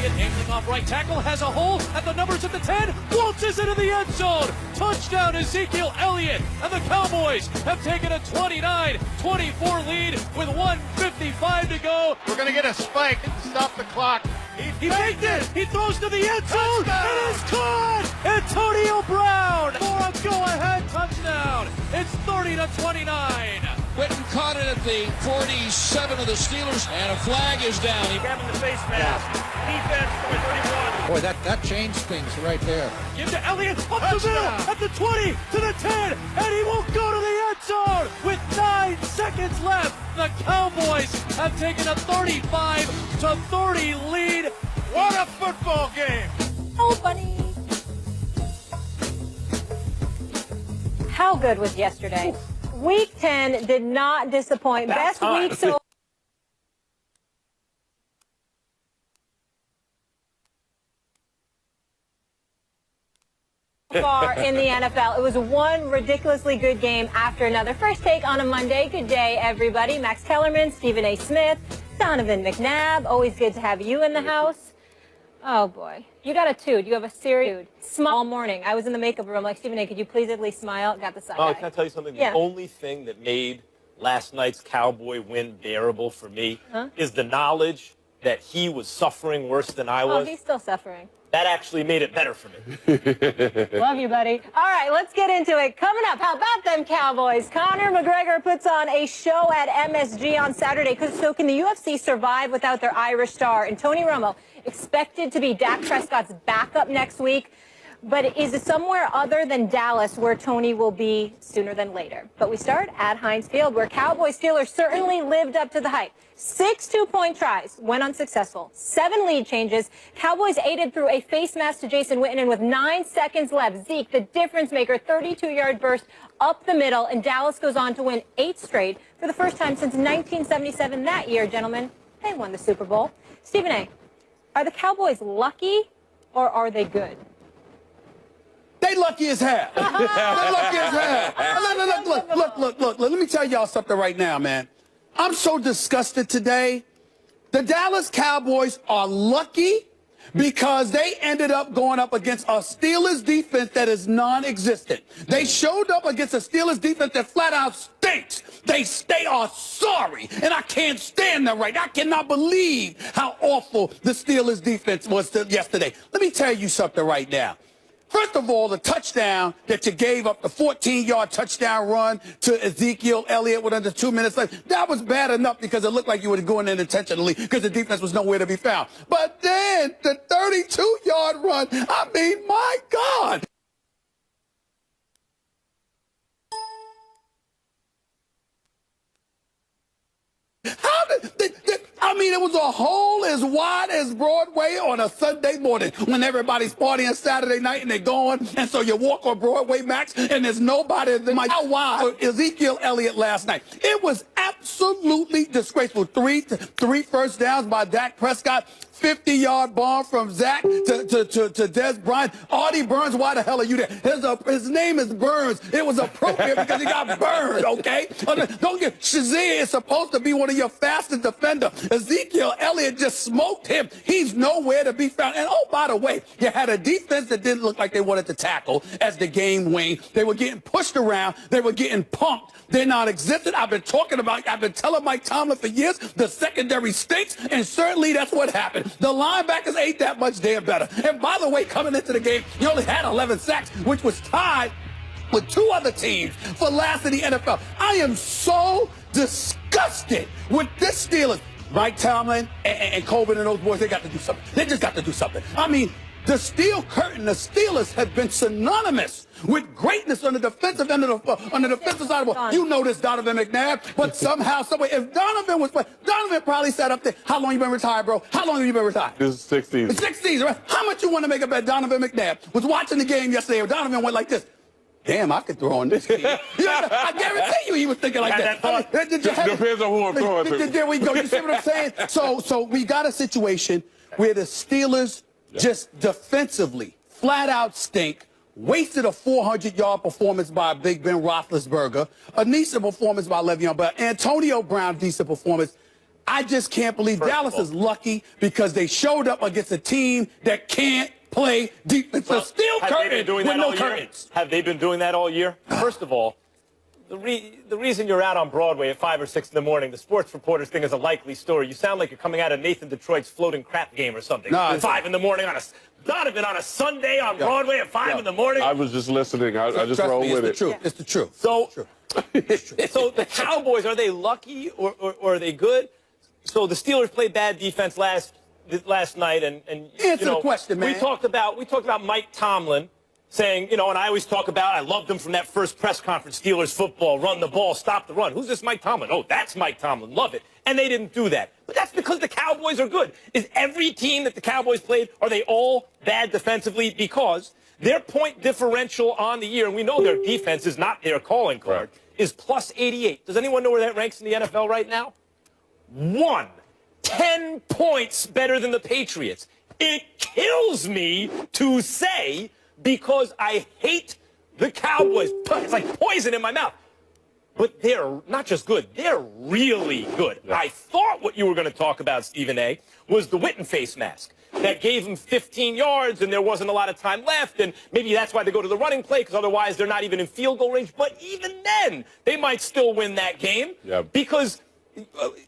Elliott angling off right tackle, has a hole at the numbers at the 10, waltzes into the end zone. Touchdown Ezekiel Elliott, and the Cowboys have taken a 29-24 lead with 1:55 to go. We're going to get a spike to stop the clock. He faked it. He throws to the end zone. It is caught. Antonio Brown for a go-ahead touchdown. It's 30-29. Witten caught it at the 47 of the Steelers, and a flag is down. He grabbing the face mask. Defense, number 31. Boy, that changed things right there. Give to Elliott up the middle at the 20 to the 10, and he won't go to the end zone with 9 seconds left. The Cowboys have taken a 35-30 lead. What a football game! Oh, bunny. How good was yesterday? Week 10 did not disappoint. Best week so far in the NFL. It was one ridiculously good game after another. First take on a Monday. Good day, everybody. Max Kellerman, Stephen A. Smith, Donovan McNabb. Always good to have you in the house. Oh, boy. You got a toot. You have a serious smile all morning. I was in the makeup room like, Stephen A., could you please at least smile? Got the side eye. Can I tell you something? The only thing that made last night's Cowboy win bearable for me is the knowledge that he was suffering worse than I was. Oh, he's still suffering. That actually made it better for me. Love you, buddy. All right, let's get into it. Coming up, how about them Cowboys? Conor McGregor puts on a show at MSG on Saturday. So can the UFC survive without their Irish star? And Tony Romo expected to be Dak Prescott's backup next week. But is it somewhere other than Dallas where Tony will be sooner than later? But we start at Heinz Field, where Cowboys Steelers certainly lived up to the hype. 6 two-point tries went unsuccessful. 7 lead changes. Cowboys aided through a face mask to Jason Witten, and with 9 seconds left, Zeke, the difference maker, 32-yard burst up the middle, and Dallas goes on to win 8 straight for the first time since 1977. That year, gentlemen, they won the Super Bowl. Stephen A., are the Cowboys lucky or are they good? They lucky as hell. They lucky as hell. Look. Let me tell y'all something right now, man. I'm so disgusted today. The Dallas Cowboys are lucky because they ended up going up against a Steelers defense that is non-existent. They showed up against a Steelers defense that flat out stinks. They are sorry, and I can't stand them right now. I cannot believe how awful the Steelers defense was yesterday. Let me tell you something right now. First of all, the touchdown that you gave up, the 14-yard touchdown run to Ezekiel Elliott with under 2 minutes left, that was bad enough because it looked like you were going in intentionally because the defense was nowhere to be found. But then the 32-yard run, I mean, my God. How did I mean, it was a hole as wide as Broadway on a Sunday morning when everybody's partying Saturday night and they're going. And so you walk on Broadway, Max, and there's nobody there. How wide Ezekiel Elliott last night? It was absolutely disgraceful. Three first downs by Dak Prescott. 50-yard bomb from Zach to Des Bryant. Artie Burns, why the hell are you there? His name is Burns. It was appropriate because he got burned, okay? Don't get Shazier is supposed to be one of your fastest defenders. Ezekiel Elliott just smoked him. He's nowhere to be found. And, oh, by the way, you had a defense that didn't look like they wanted to tackle as the game waned. They were getting pushed around. They were getting pumped. They're not existent. I've been telling Mike Tomlin for years, the secondary stinks, and certainly that's what happened. The linebackers ain't that much damn better. And by the way, coming into the game, you only had 11 sacks, which was tied with 2 other teams for last in the NFL. I am so disgusted with this Steelers. Mike Tomlin and Colvin and those boys, they got to do something. They just got to do something. I mean, the steel curtain, the Steelers have been synonymous with greatness on the defensive end of on the defensive side of the ball. You know this, Donovan McNabb, but somehow, someway, if Donovan was playing, Donovan probably sat up there. How long you been retired, bro? How long have you been retired? This is 6 seasons. 6 seasons, right? How much you want to make a bet Donovan McNabb was watching the game yesterday where Donovan went like this? Damn, I could throw on this kid. I guarantee you he was thinking like that. Depends on who I'm throwing to. There we go. You see what I'm saying? So we got a situation where the Steelers just defensively flat out stink. Wasted a 400-yard performance by Big Ben Roethlisberger. A decent performance by Le'Veon Bell. Antonio Brown, decent performance. I just can't believe Dallas is lucky because they showed up against a team that can't play defense. Well, So still curtain with no curtains. Have they been doing that all year? First of all, the reason you're out on Broadway at 5 or 6 in the morning, the sports reporters think is a likely story. You sound like you're coming out of Nathan Detroit's floating crap game or something. No, 5 in the morning on a Donovan on a Sunday on Broadway at 5 in the morning. I was just listening. I just Trust roll me, with it's the truth. It's the truth. So, so the Cowboys, are they lucky or are they good? So the Steelers played bad defense last night, and Answer the question, man. We talked about Mike Tomlin saying, and I always talk about, I loved him from that first press conference, Steelers football, run the ball, stop the run. Who's this Mike Tomlin? Oh, that's Mike Tomlin. Love it. And they didn't do that. But that's because the Cowboys are good. Is every team that the Cowboys played, are they all bad defensively? Because their point differential on the year, and we know their defense is not their calling card, is plus 88. Does anyone know where that ranks in the NFL right now? 10 points better than the Patriots. It kills me to say, because I hate the Cowboys. It's like poison in my mouth. But they're not just good, they're really good. Yeah. I thought what you were going to talk about, Stephen A., was the Witten face mask that gave him 15 yards and there wasn't a lot of time left, and maybe that's why they go to the running play, because otherwise they're not even in field goal range. But even then, they might still win that game because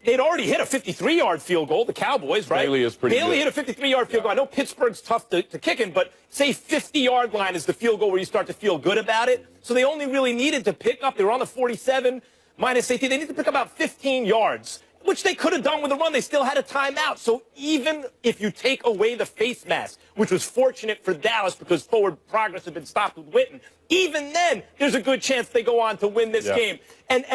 they'd already hit a 53-yard field goal, the Cowboys, right? Bailey is pretty Bailey good. hit a 53-yard field goal. I know Pittsburgh's tough to kick in, but say 50-yard line is the field goal where you start to feel good about it. So they only really needed to pick up. They were on the 47, minus 18. They needed to pick up about 15 yards, which they could have done with a run. They still had a timeout. So even if you take away the face mask, which was fortunate for Dallas because forward progress had been stopped with Witten, even then, there's a good chance they go on to win this game. And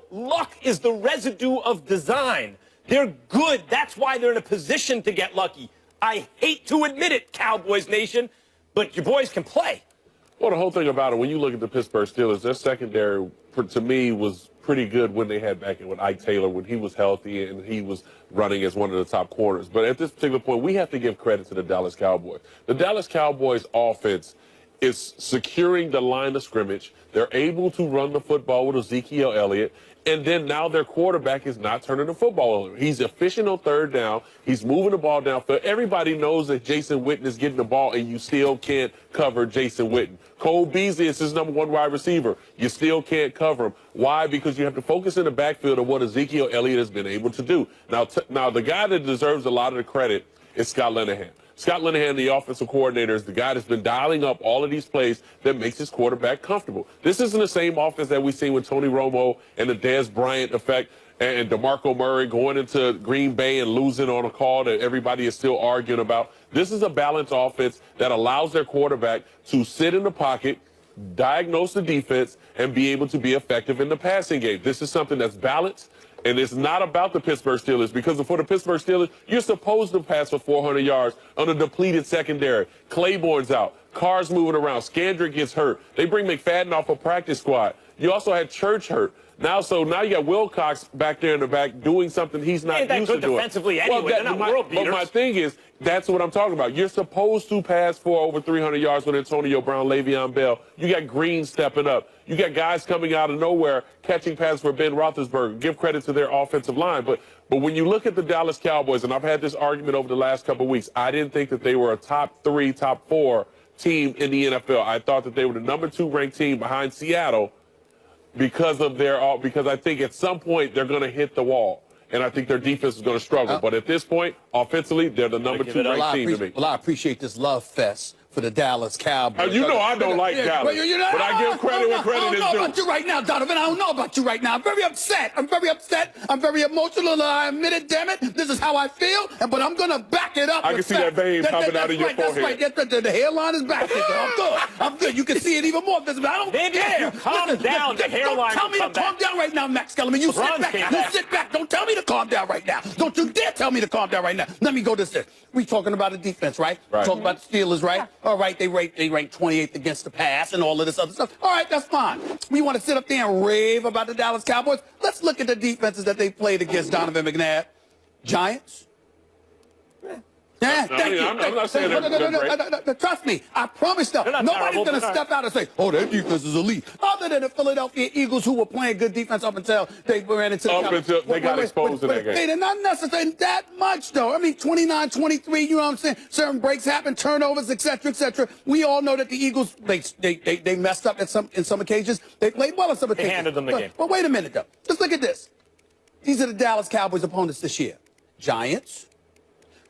luck is the residue of design. They're good. That's why they're in a position to get lucky. I hate to admit it, Cowboys Nation, but your boys can play. Well, the whole thing about it, when you look at the Pittsburgh Steelers, their secondary, to me, was pretty good when they had back in with Ike Taylor, when he was healthy and he was running as one of the top corners. But at this particular point, we have to give credit to the Dallas Cowboys. The Dallas Cowboys offense is securing the line of scrimmage. They're able to run the football with Ezekiel Elliott. And then now their quarterback is not turning the football over. He's efficient on third down. He's moving the ball downfield. Everybody knows that Jason Witten is getting the ball, and you still can't cover Jason Witten. Cole Beasley is his number one wide receiver. You still can't cover him. Why? Because you have to focus in the backfield on what Ezekiel Elliott has been able to do. Now the guy that deserves a lot of the credit is Scott Linehan. Scott Linehan, the offensive coordinator, is the guy that's been dialing up all of these plays that makes his quarterback comfortable. This isn't the same offense that we've seen with Tony Romo and the Dez Bryant effect and DeMarco Murray going into Green Bay and losing on a call that everybody is still arguing about. This is a balanced offense that allows their quarterback to sit in the pocket, diagnose the defense, and be able to be effective in the passing game. This is something that's balanced. And it's not about the Pittsburgh Steelers, because for the Pittsburgh Steelers, you're supposed to pass for 400 yards on a depleted secondary. Claiborne's out. Carr's moving around. Scandrick gets hurt. They bring McFadden off a practice squad. You also had Church hurt. Now you got Wilcox back there in the back doing something he's not used to doing. Ain't that good defensively anyway. They're not world beaters. But my thing is, that's what I'm talking about. You're supposed to pass for over 300 yards with Antonio Brown, Le'Veon Bell. You got Green stepping up. You got guys coming out of nowhere catching passes for Ben Roethlisberger. Give credit to their offensive line. But when you look at the Dallas Cowboys, and I've had this argument over the last couple of weeks, I didn't think that they were a top 3, top 4 team in the NFL. I thought that they were the number 2 ranked team behind Seattle because I think at some point they're going to hit the wall. And I think their defense is going to struggle. But at this point, offensively, they're the number 2 ranked team to me. Well, I appreciate this love fest for the Dallas Cowboys. You know I don't like Dallas, but I give credit where credit is due. I don't know about you right now, Donovan. I don't know about you right now. I'm very upset. I'm very emotional. I admit it, damn it. This is how I feel, but I'm going to back it up. I can see that vein popping out of your forehead. That's right. The hairline is back. I'm good. You can see it even more visible. I don't care. Calm down. The hairline. Don't tell me to calm down right now, Max Kellerman. You sit back. Don't tell me to calm down right now. Don't you dare tell me to calm down right now. Let me go to this. We talking about the defense, right? Talking about the Steelers, right? All right, they rank 28th against the pass and all of this other stuff. All right, that's fine. We want to sit up there and rave about the Dallas Cowboys. Let's look at the defenses that they played against Donovan McNabb. Giants. Yeah, thank you. I'm not saying no, trust me. I promise though, nobody's going to step out and say, oh, their defense is elite. Other than the Philadelphia Eagles, who were playing good defense up until they ran into the they got exposed in that game. They're not necessarily that much, though. I mean, 29-23, you know what I'm saying? Certain breaks happen, turnovers, et cetera, et cetera. We all know that the Eagles, they messed up in some occasions. They played well in some occasions. They handed them the game. But wait a minute, though. Just look at this. These are the Dallas Cowboys opponents this year. Giants,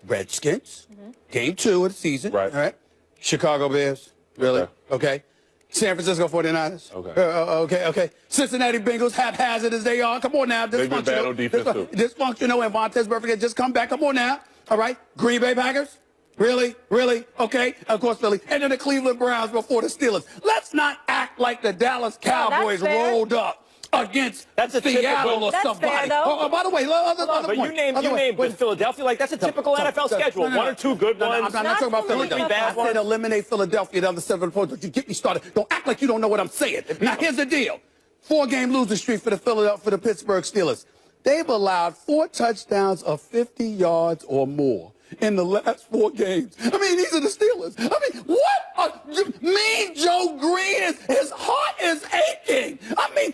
Redskins, game 2 of the season. Right. All right. Chicago Bears. Really? Okay. San Francisco 49ers. Okay. Okay. Cincinnati Bengals, haphazard as they are. Come on now. They've been bad on defense, too. Dysfunctional, and Vontaze Burfict had just come back. Come on now. All right. Green Bay Packers. Really? Okay. Of course, Philly. And then the Cleveland Browns before the Steelers. Let's not act like the Dallas Cowboys rolled up against Seattle or somebody. Oh, by the way, other but point. you named with Philadelphia like that's a typical NFL schedule. One or two good ones. I'm not talking about Philadelphia. I said eliminate Philadelphia, the other 7 points. Don't you get me started. Don't act like you don't know what I'm saying. Now, here's the deal. 4-game losing streak for the Pittsburgh Steelers. They've allowed 4 touchdowns of 50 yards or more in the last 4 games. I mean, these are the Steelers. I mean, what? Mean Joe Green, his heart is aching. I mean,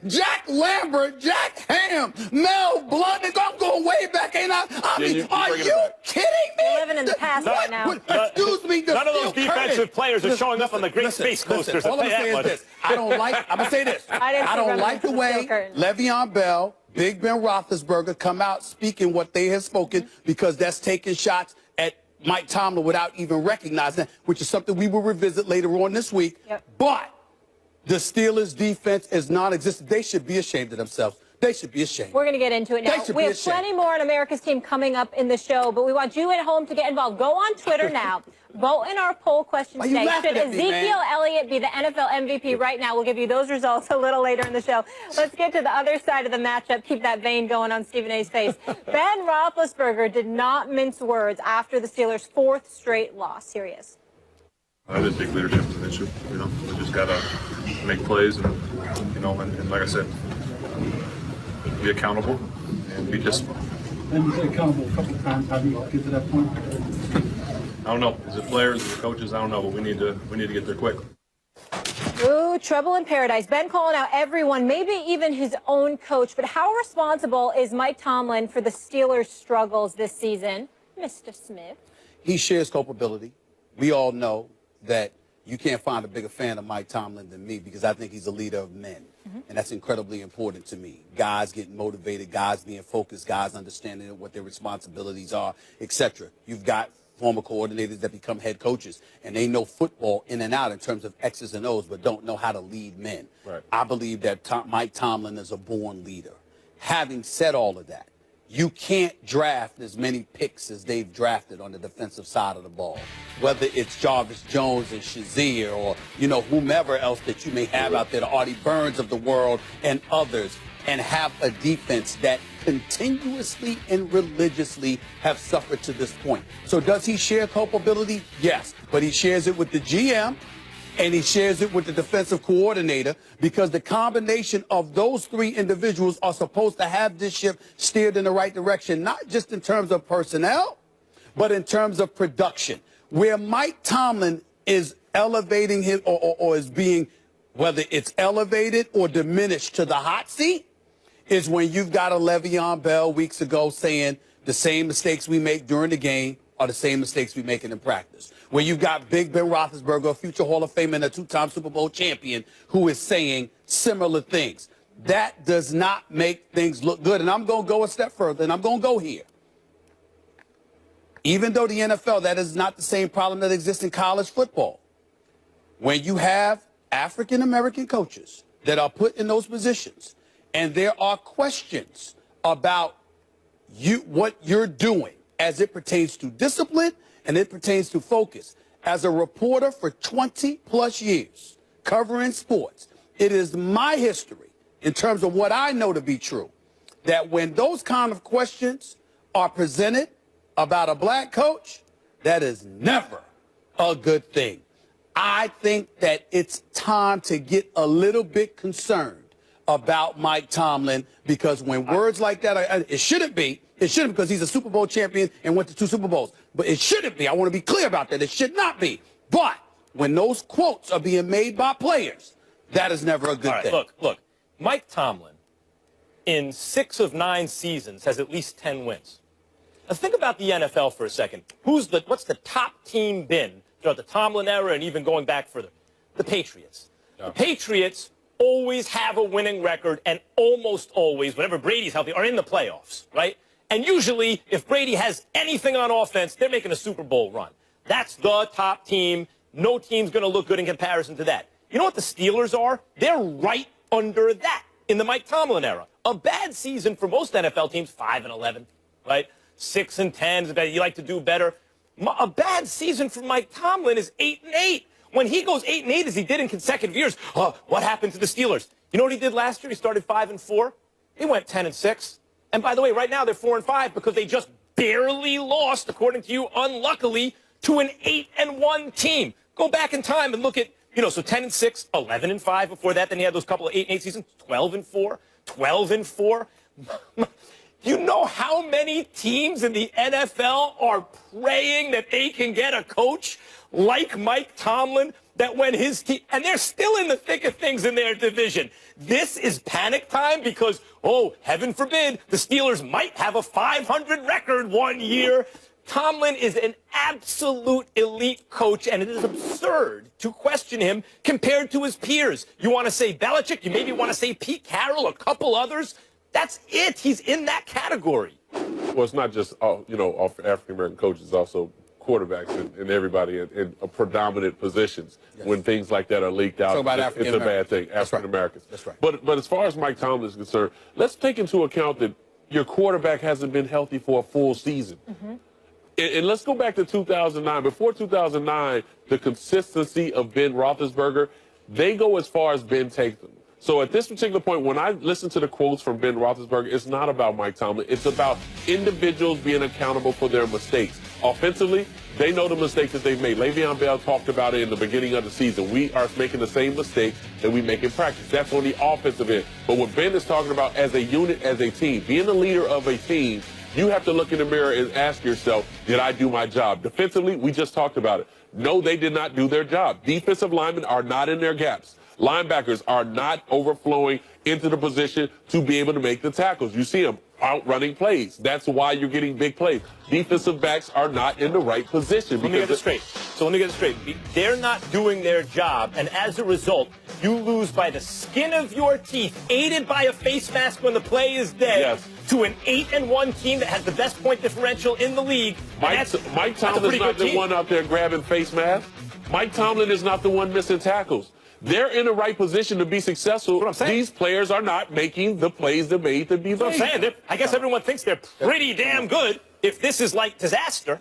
Jack Lambert, Jack Ham, Mel Blunt, I'm going way back, ain't I? I mean, are you kidding me? We're living in the past right now. Excuse me. None of those defensive players are showing up on the Great Space Coasters. All I'm saying is this. I'm going to say this. I don't like the way Le'Veon Bell, Big Ben Roethlisberger come out speaking what they have spoken, because that's taking shots at Mike Tomlin without even recognizing that, which is something we will revisit later on this week. But the Steelers' defense is non-existent. They should be ashamed of themselves. They should be ashamed. We're going to get into it now. We have plenty more on America's team coming up in the show, but we want you at home to get involved. Go on Twitter now. Vote in our poll question today. Should Ezekiel Elliott be the NFL MVP right now? We'll give you those results a little later in the show. Let's get to the other side of the matchup. Keep that vein going on Stephen A's face. Ben Roethlisberger did not mince words after the Steelers' 4th straight loss. Here he is. I didn't think leadership was an issue. We just got to make plays and like I said, be accountable and be disciplined. And you said accountable a couple of times. How do you get to that point? I don't know. Is it players? Is it coaches? I don't know, but we need to get there quick. Ooh, trouble in paradise. Ben calling out everyone, maybe even his own coach. But how responsible is Mike Tomlin for the Steelers' struggles this season? Mr. Smith. He shares culpability. We all know that you can't find a bigger fan of Mike Tomlin than me, because I think he's a leader of men. And that's incredibly important to me. Guys getting motivated, guys being focused, guys understanding what their responsibilities are, etc. You've got former coordinators that become head coaches, and they know football in and out in terms of X's and O's, but don't know how to lead men. Right. I believe that Mike Tomlin is a born leader. Having said all of that, you can't draft as many picks as they've drafted on the defensive side of the ball, whether it's Jarvis Jones and Shazier or, whomever else that you may have out there, the Artie Burns of the world and others, and have a defense that continuously and religiously have suffered to this point. So does he share culpability? Yes, but he shares it with the GM. And he shares it with the defensive coordinator, because the combination of those 3 individuals are supposed to have this ship steered in the right direction, not just in terms of personnel, but in terms of production. Where Mike Tomlin is elevating him or is being, whether it's elevated or diminished to the hot seat, is when you've got a Le'Veon Bell weeks ago saying the same mistakes we make during the game are the same mistakes we make in practice. Where you've got Big Ben Roethlisberger, a future Hall of Famer and a 2-time Super Bowl champion, who is saying similar things. That does not make things look good. And I'm going to go a step further, and I'm going to go here. Even though the NFL, that is not the same problem that exists in college football. When you have African-American coaches that are put in those positions, and there are questions about what you're doing as it pertains to discipline and it pertains to focus. As a reporter for 20-plus years covering sports, it is my history, in terms of what I know to be true, that when those kind of questions are presented about a black coach, that is never a good thing. I think that it's time to get a little bit concerned about Mike Tomlin, because when words like that it shouldn't be. It shouldn't because he's a Super Bowl champion and went to 2 Super Bowls. But it shouldn't be. I want to be clear about that. It should not be. But when those quotes are being made by players, that is never a good thing. Look. Mike Tomlin, in 6 of 9 seasons, has at least 10 wins. Now think about the NFL for a second. What's the top team been throughout the Tomlin era and even going back further? The Patriots. Yeah. The Patriots always have a winning record and almost always, whenever Brady's healthy, are in the playoffs, right? And usually, if Brady has anything on offense, they're making a Super Bowl run. That's the top team. No team's going to look good in comparison to that. You know what the Steelers are? They're right under that in the Mike Tomlin era. A bad season for most NFL teams, 5-11, right? 6-10, you like to do better. A bad season for Mike Tomlin is 8-8. When he goes 8-8, as he did in consecutive years, what happened to the Steelers? You know what he did last year? He started 5-4. He went 10-6. And by the way, right now they're 4-5 because they just barely lost, according to you, unluckily, to an 8-1 team. Go back in time and look at, so 10-6, 11-5 before that. Then he had those couple of 8-8 seasons, 12-4, 12-4. You know how many teams in the NFL are praying that they can get a coach like Mike Tomlin, that when his team, and they're still in the thick of things in their division. This is panic time because, heaven forbid, the Steelers might have a 500 record one year. Tomlin is an absolute elite coach, and it is absurd to question him compared to his peers. You want to say Belichick, you maybe want to say Pete Carroll, a couple others. That's it. He's in that category. Well, it's not just, African-American coaches, also quarterbacks and everybody in predominant positions. Yes. When things like that are leaked out, it's a bad thing. African-Americans. That's right. But as far as Mike Tomlin is concerned, let's take into account that your quarterback hasn't been healthy for a full season. Mm-hmm. And let's go back to 2009. Before 2009, the consistency of Ben Roethlisberger, they go as far as Ben takes them. So at this particular point, when I listen to the quotes from Ben Roethlisberger, it's not about Mike Tomlin. It's about individuals being accountable for their mistakes. Offensively, they know the mistakes that they've made. Le'Veon Bell talked about it in the beginning of the season. We are making the same mistakes that we make in practice. That's on the offensive end. But what Ben is talking about as a unit, as a team, being the leader of a team, you have to look in the mirror and ask yourself, did I do my job? Defensively, we just talked about it. No, they did not do their job. Defensive linemen are not in their gaps. Linebackers are not overflowing into the position to be able to make the tackles. You see them outrunning plays. That's why you're getting big plays. Defensive backs are not in the right position. Let me get this straight. They're not doing their job, and as a result, you lose by the skin of your teeth, aided by a face mask when the play is dead, yes, to an 8-1 team that has the best point differential in the league. Mike Tomlin is not the one out there grabbing face masks. Mike Tomlin is not the one missing tackles. They're in the right position to be successful. What I'm saying. These players are not making the plays they're made to be made. What I'm saying. I guess everyone thinks they're pretty damn good if this is like disaster.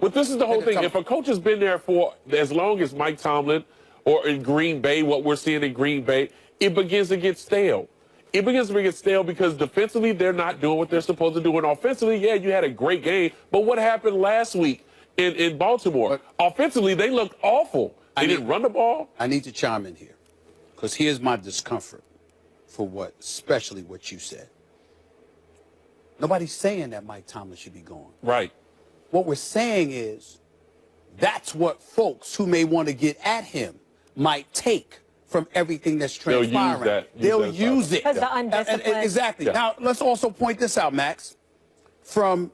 But this is the whole thing. If a coach has been there for as long as Mike Tomlin or in Green Bay, what we're seeing in Green Bay, it begins to get stale. It begins to get stale because defensively they're not doing what they're supposed to do. And offensively, yeah, you had a great game. But what happened last week in Baltimore? Offensively, they looked awful. They didn't run the ball. I need to chime in here because here's my discomfort for especially what you said. Nobody's saying that Mike Tomlin should be gone. Right. What we're saying is that's what folks who may want to get at him might take from everything that's transpiring. They'll use it. Because the undisciplined. Exactly. Yeah. Now, let's also point this out, Max. From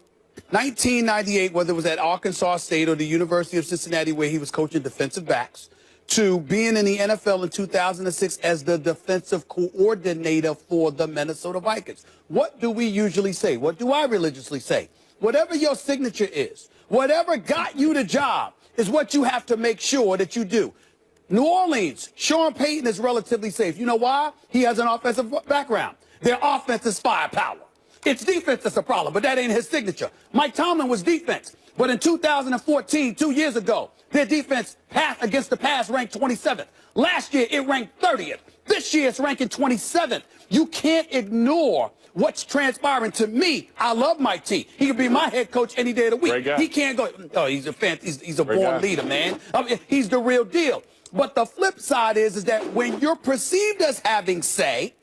1998, whether it was at Arkansas State or the University of Cincinnati where he was coaching defensive backs, to being in the NFL in 2006 as the defensive coordinator for the Minnesota Vikings. What do we usually say? What do I religiously say? Whatever your signature is, whatever got you the job is what you have to make sure that you do. New Orleans, Sean Payton is relatively safe. You know why? He has an offensive background. Their offense is firepower. It's defense that's a problem, but that ain't his signature. Mike Tomlin was defense. But in 2014, 2 years ago, their defense against the pass ranked 27th. Last year, it ranked 30th. This year, it's ranking 27th. You can't ignore what's transpiring. To me, I love Mike T. He could be my head coach any day of the week. Great guy. He can't go, he's a fan. He's a born leader, man. He's the real deal. But the flip side is that when you're perceived as having say,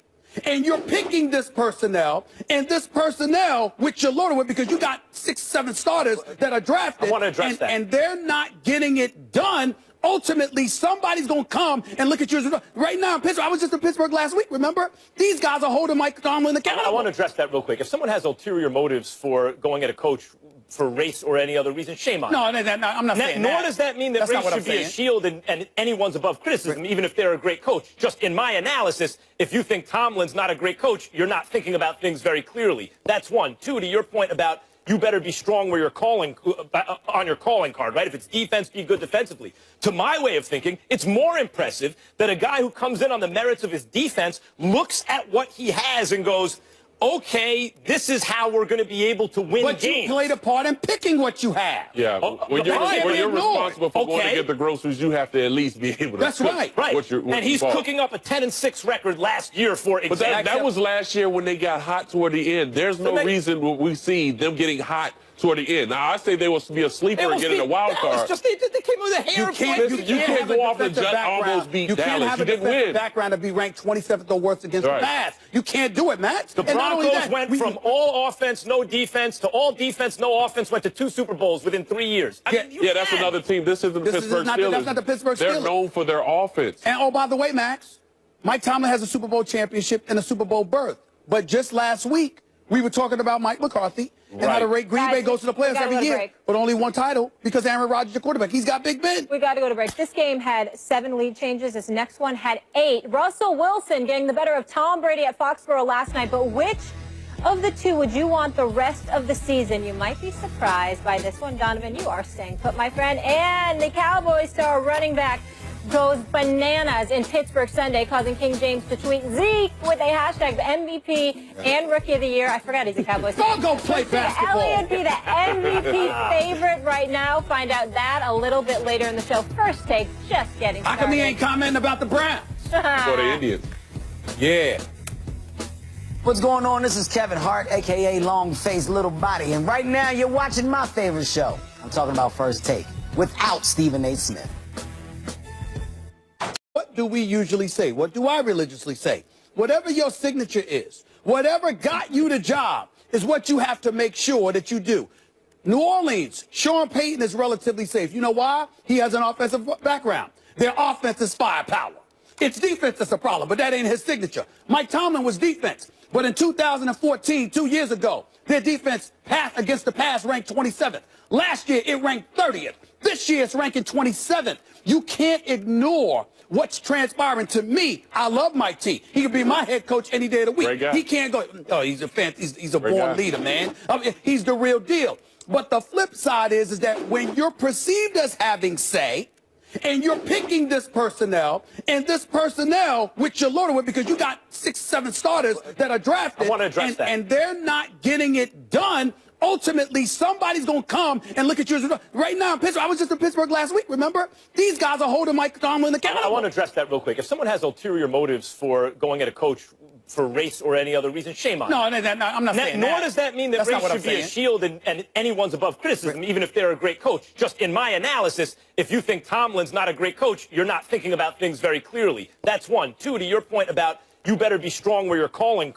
and you're picking this personnel, and this personnel, which you're loaded with because you got 6, 7 starters that are drafted. I want to address that. And they're not getting it done. Ultimately, somebody's going to come and look at you. Right now in Pittsburgh, I was just in Pittsburgh last week, remember? These guys are holding Mike Tomlin accountable. I want to address that real quick. If someone has ulterior motives for going at a coach for race or any other reason, shame on them. No, I'm not saying that. Nor does that mean that race should be a shield and anyone's above criticism, even if they're a great coach. Just in my analysis, if you think Tomlin's not a great coach, you're not thinking about things very clearly. That's one. Two, to your point about you better be strong where you're calling on your calling card, right? If it's defense, be good defensively. To my way of thinking, it's more impressive that a guy who comes in on the merits of his defense looks at what he has and goes, okay, this is how we're going to be able to win games. But you played a part in picking what you have. Yeah, when you're responsible for going to get the groceries, you have to at least be able to. That's right. And he's cooking up a 10-6 record last year for example. But that was last year when they got hot toward the end. There's no reason we see them getting hot toward the end. Now, I say they will be a sleeper and get in a wild card. It's just they came with a hair. You can't go off and just almost beat Dallas. You didn't win. Background to be ranked 27th or worse against the pass. You can't do it, Matt. The Broncos went from all offense, no defense to all defense, no offense, went to 2 Super Bowls within 3 years. Yeah, that's another team. This isn't the Pittsburgh Steelers. That's not the Pittsburgh Steelers. They're known for their offense. And, oh, by the way, Max, Mike Tomlin has a Super Bowl championship and a Super Bowl berth. But just last week, we were talking about Mike McCarthy and how the Green Bay goes to the playoffs every year, but only one title because Aaron Rodgers is the quarterback. He's got Big Ben. We got to go to break. This game had 7 lead changes. This next one had 8. Russell Wilson getting the better of Tom Brady at Foxborough last night. But which of the two would you want the rest of the season? You might be surprised by this one. Donovan, you are staying put, my friend. And the Cowboys star running back goes bananas in Pittsburgh Sunday, causing King James to tweet Zeke with a hashtag MVP and Rookie of the Year. I forgot he's a Cowboys fan. Don't go play basketball. Elliott be the MVP favorite right now. Find out that a little bit later in the show. First Take, just getting started. How come he ain't commenting about the Browns? For the Indians. Yeah. What's going on? This is Kevin Hart, a.k.a. Long-Faced Little Body. And right now, you're watching my favorite show. I'm talking about First Take, without Stephen A. Smith. What do we usually say? What do I religiously say? Whatever your signature is, whatever got you the job is what you have to make sure that you do. New Orleans, Sean Payton is relatively safe. You know why? He has an offensive background. Their offense is firepower. It's defense that's a problem, but that ain't his signature. Mike Tomlin was defense. But in 2014, 2 years ago, their defense against the pass ranked 27th. Last year, it ranked 30th. This year, it's ranking 27th. You can't ignore what's transpiring. To me, I love Mike T. He could be my head coach any day of the week. He can't go, oh, he's a fan. He's a born leader, man. I mean, he's the real deal. But the flip side is that when you're perceived as having say, and you're picking this personnel, and this personnel, which you're loaded with because you got 6, 7 starters that are drafted. I want to address that. And they're not getting it done. Ultimately, somebody's going to come and look at you. Right now in Pittsburgh, I was just in Pittsburgh last week, remember? These guys are holding Mike Tomlin accountable. I want to address that real quick. If someone has ulterior motives for going at a coach for race or any other reason, shame on them. No, I'm not saying that. Nor does that mean that race should be a shield and anyone's above criticism, even if they're a great coach. Just in my analysis, if you think Tomlin's not a great coach, you're not thinking about things very clearly. That's one. Two, to your point about you better be strong where you're calling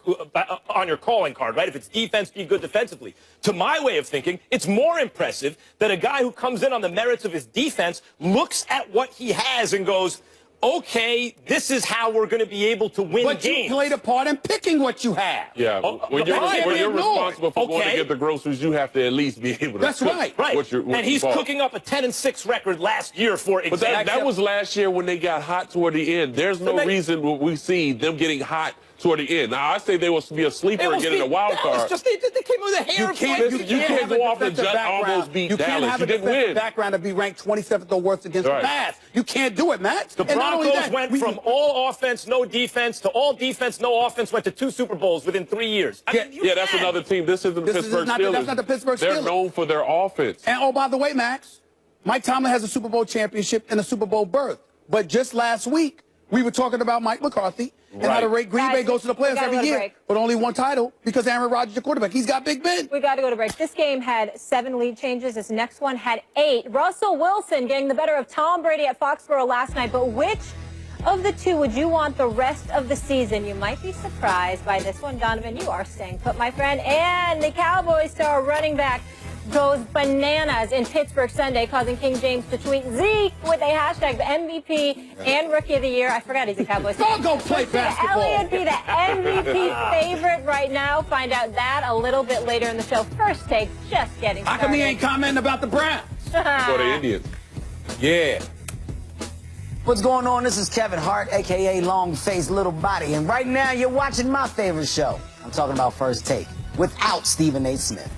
on your calling card, right? If it's defense, be good defensively. To my way of thinking, it's more impressive that a guy who comes in on the merits of his defense looks at what he has and goes, okay, this is how we're going to be able to win games. But you played a part in picking what you have. Yeah, when you're responsible for going to get the groceries, you have to at least be able to. That's right. And he's cooking up a 10-6 record last year for example. But that was last year when they got hot toward the end. There's no reason we see them getting hot toward the end. Now, I say they will be a sleeper and get in a wild card. It's just they came with a hair. You can't go off and just almost beat Dallas. You didn't win. Background to be ranked 27th or worse against the pass. You can't do it, Matt. The Broncos went from all offense, no defense to all defense, no offense, went to 2 Super Bowls within 3 years. Yeah, that's another team. This isn't the Pittsburgh Steelers. That's not the Pittsburgh Steelers. They're known for their offense. And, oh, by the way, Max, Mike Tomlin has a Super Bowl championship and a Super Bowl berth. But just last week, we were talking about Mike McCarthy and how the Green Bay goes to the playoffs every year, but only one title because Aaron Rodgers is the quarterback. He's got Big Ben. We got to go to break. This game had 7 lead changes. This next one had 8. Russell Wilson getting the better of Tom Brady at Foxborough last night. But which of the two would you want the rest of the season? You might be surprised by this one. Donovan, you are staying put, my friend. And the Cowboys star running back goes bananas in Pittsburgh Sunday, causing King James to tweet Zeke with a hashtag the MVP and Rookie of the Year. I forgot he's a Cowboys. Don't go play basketball. Elliott be the MVP favorite right now. Find out that a little bit later in the show. First Take, just getting started. How come he ain't commenting about the Browns? For the Indians. Yeah. What's going on? This is Kevin Hart, a.k.a. Long-Faced Little Body. And right now, you're watching my favorite show. I'm talking about First Take, without Stephen A. Smith.